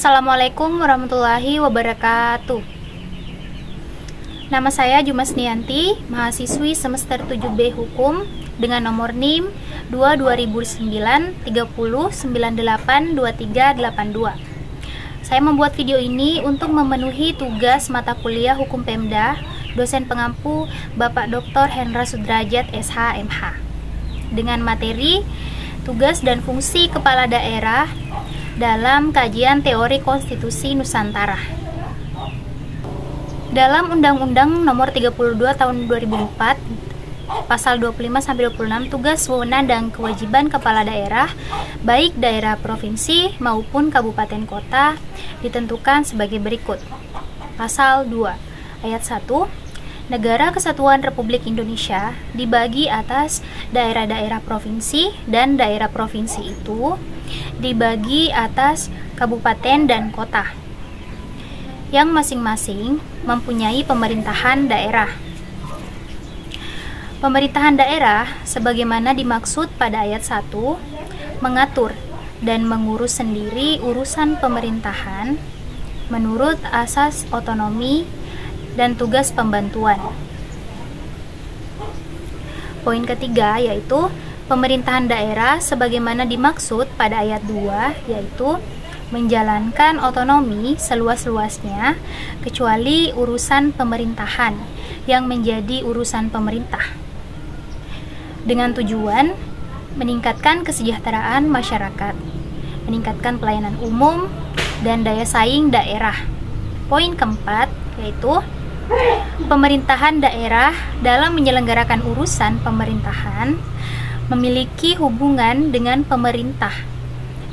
Assalamualaikum warahmatullahi wabarakatuh. Nama saya Jumasnianti, mahasiswi semester 7B Hukum dengan nomor NIM 2-2009-30-98-2382. Saya membuat video ini untuk memenuhi tugas mata kuliah Hukum Pemda dosen pengampu Bapak Dr. Hendra Sudrajat SH MH dengan materi tugas dan fungsi kepala daerah dalam kajian teori konstitusi Nusantara. Dalam Undang-Undang Nomor 32 Tahun 2004, Pasal 25-26 tugas, wewenang dan kewajiban kepala daerah, baik daerah provinsi maupun kabupaten kota, ditentukan sebagai berikut. Pasal 2, Ayat 1. Negara Kesatuan Republik Indonesia dibagi atas daerah-daerah provinsi dan daerah provinsi itu dibagi atas kabupaten dan kota yang masing-masing mempunyai pemerintahan daerah. Pemerintahan daerah sebagaimana dimaksud pada ayat 1 mengatur dan mengurus sendiri urusan pemerintahan menurut asas otonomi dan tugas pembantuan. Poin ketiga yaitu pemerintahan daerah sebagaimana dimaksud pada ayat 2 yaitu menjalankan otonomi seluas-luasnya kecuali urusan pemerintahan yang menjadi urusan pemerintah dengan tujuan meningkatkan kesejahteraan masyarakat, meningkatkan pelayanan umum dan daya saing daerah. Poin keempat yaitu pemerintahan daerah dalam menyelenggarakan urusan pemerintahan memiliki hubungan dengan pemerintah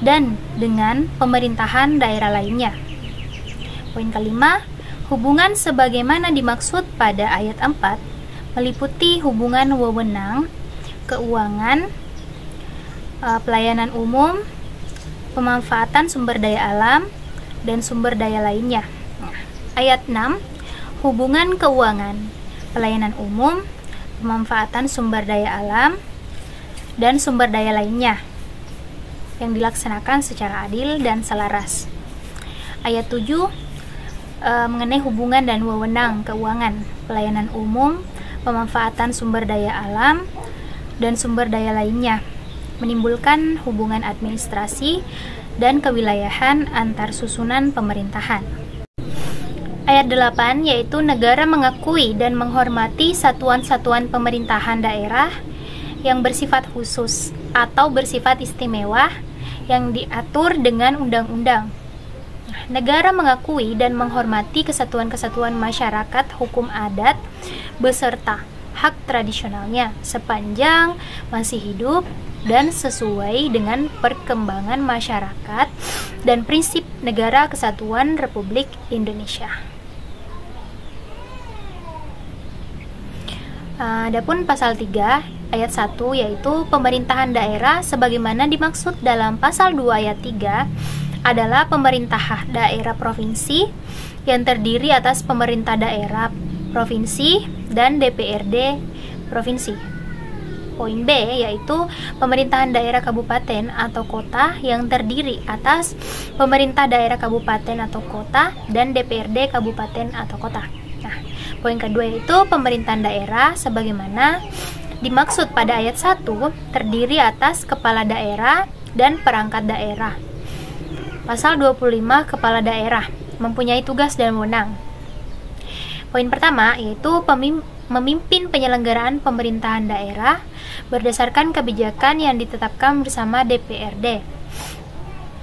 dan dengan pemerintahan daerah lainnya. Poin kelima, hubungan sebagaimana dimaksud pada ayat 4 meliputi hubungan wewenang, keuangan, pelayanan umum, pemanfaatan sumber daya alam, dan sumber daya lainnya. Ayat 6, hubungan keuangan, pelayanan umum, pemanfaatan sumber daya alam, dan sumber daya lainnya yang dilaksanakan secara adil dan selaras. Ayat 7 mengenai hubungan dan wewenang keuangan, pelayanan umum, pemanfaatan sumber daya alam, dan sumber daya lainnya, menimbulkan hubungan administrasi dan kewilayahan antar susunan pemerintahan. Ayat 8 yaitu negara mengakui dan menghormati satuan-satuan pemerintahan daerah yang bersifat khusus atau bersifat istimewa yang diatur dengan undang-undang. Negara mengakui dan menghormati kesatuan-kesatuan masyarakat hukum adat beserta hak tradisionalnya sepanjang masih hidup dan sesuai dengan perkembangan masyarakat dan prinsip Negara Kesatuan Republik Indonesia. Adapun pasal 3 ayat 1 yaitu pemerintahan daerah sebagaimana dimaksud dalam pasal 2 ayat 3 adalah pemerintah daerah provinsi yang terdiri atas pemerintah daerah provinsi dan DPRD provinsi. Poin B yaitu pemerintahan daerah kabupaten atau kota yang terdiri atas pemerintah daerah kabupaten atau kota dan DPRD kabupaten atau kota. Poin kedua yaitu pemerintahan daerah sebagaimana dimaksud pada ayat 1 terdiri atas kepala daerah dan perangkat daerah. Pasal 25 kepala daerah mempunyai tugas dan wewenang. Poin pertama yaitu memimpin penyelenggaraan pemerintahan daerah berdasarkan kebijakan yang ditetapkan bersama DPRD.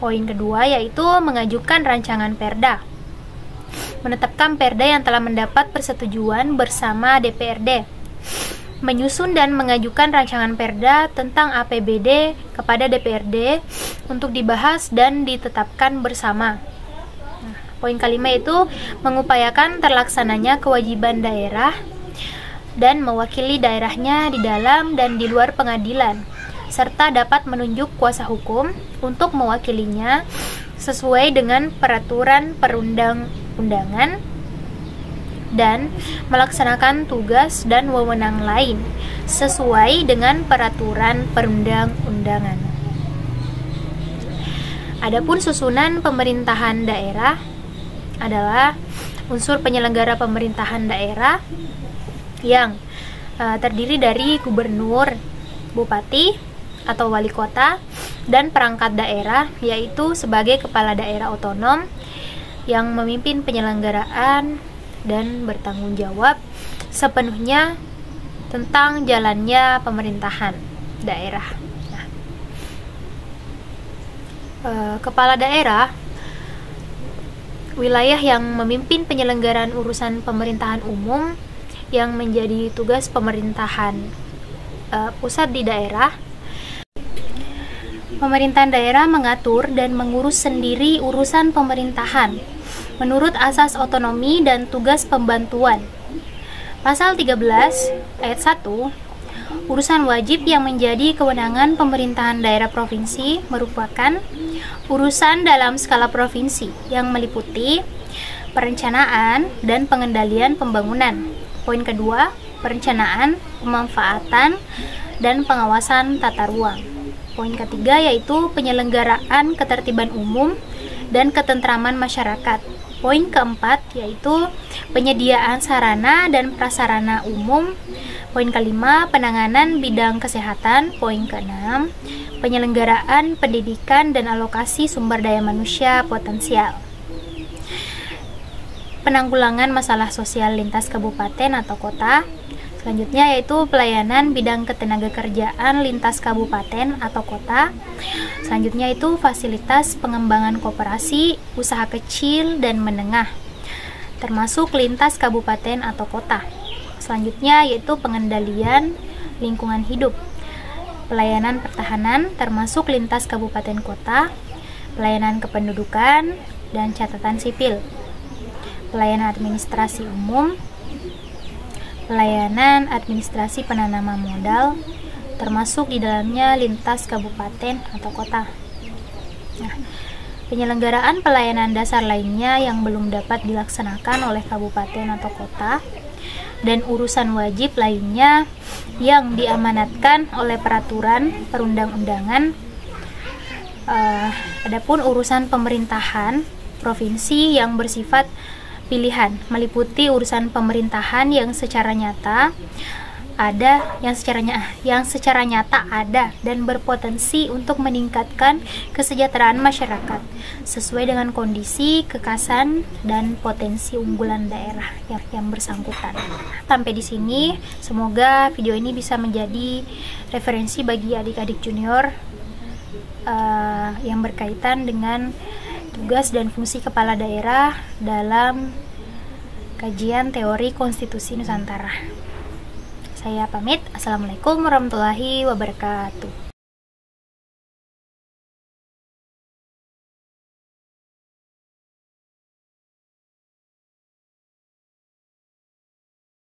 Poin kedua yaitu mengajukan rancangan perda, menetapkan perda yang telah mendapat persetujuan bersama DPRD, menyusun dan mengajukan rancangan perda tentang APBD kepada DPRD untuk dibahas dan ditetapkan bersama. Poin kelima itu mengupayakan terlaksananya kewajiban daerah dan mewakili daerahnya di dalam dan di luar pengadilan, serta dapat menunjuk kuasa hukum untuk mewakilinya sesuai dengan peraturan perundang-undangan dan melaksanakan tugas dan wewenang lain sesuai dengan peraturan perundang-undangan. Adapun susunan pemerintahan daerah adalah unsur penyelenggara pemerintahan daerah yang terdiri dari gubernur, bupati atau wali kota, dan perangkat daerah, yaitu sebagai kepala daerah otonom yang memimpin penyelenggaraan dan bertanggung jawab sepenuhnya tentang jalannya pemerintahan daerah. Kepala daerah wilayah yang memimpin penyelenggaraan urusan pemerintahan umum yang menjadi tugas pemerintahan pusat di daerah. Pemerintahan daerah mengatur dan mengurus sendiri urusan pemerintahan menurut asas otonomi dan tugas pembantuan. Pasal 13 ayat 1, urusan wajib yang menjadi kewenangan pemerintahan daerah provinsi merupakan urusan dalam skala provinsi yang meliputi perencanaan dan pengendalian pembangunan. Poin kedua, perencanaan, pemanfaatan, dan pengawasan tata ruang. Poin ketiga yaitu penyelenggaraan ketertiban umum dan ketentraman masyarakat. Poin keempat yaitu penyediaan sarana dan prasarana umum. Poin kelima, penanganan bidang kesehatan. Poin keenam, penyelenggaraan pendidikan dan alokasi sumber daya manusia potensial. Penanggulangan masalah sosial lintas kabupaten atau kota. Selanjutnya yaitu pelayanan bidang ketenagakerjaan lintas kabupaten atau kota. Selanjutnya itu fasilitas pengembangan koperasi, usaha kecil dan menengah, termasuk lintas kabupaten atau kota. Selanjutnya yaitu pengendalian lingkungan hidup, pelayanan pertahanan termasuk lintas kabupaten kota, pelayanan kependudukan dan catatan sipil, pelayanan administrasi umum, pelayanan administrasi penanaman modal, termasuk di dalamnya lintas kabupaten atau kota. Nah, penyelenggaraan pelayanan dasar lainnya yang belum dapat dilaksanakan oleh kabupaten atau kota, dan urusan wajib lainnya yang diamanatkan oleh peraturan perundang-undangan. Adapun urusan pemerintahan provinsi yang bersifat pilihan meliputi urusan pemerintahan yang secara nyata ada dan berpotensi untuk meningkatkan kesejahteraan masyarakat sesuai dengan kondisi, kekasan, dan potensi unggulan daerah yang bersangkutan. Sampai di sini, semoga video ini bisa menjadi referensi bagi adik-adik junior yang berkaitan dengan tugas dan fungsi kepala daerah dalam kajian teori konstitusi Nusantara. Saya pamit. Assalamualaikum warahmatullahi wabarakatuh.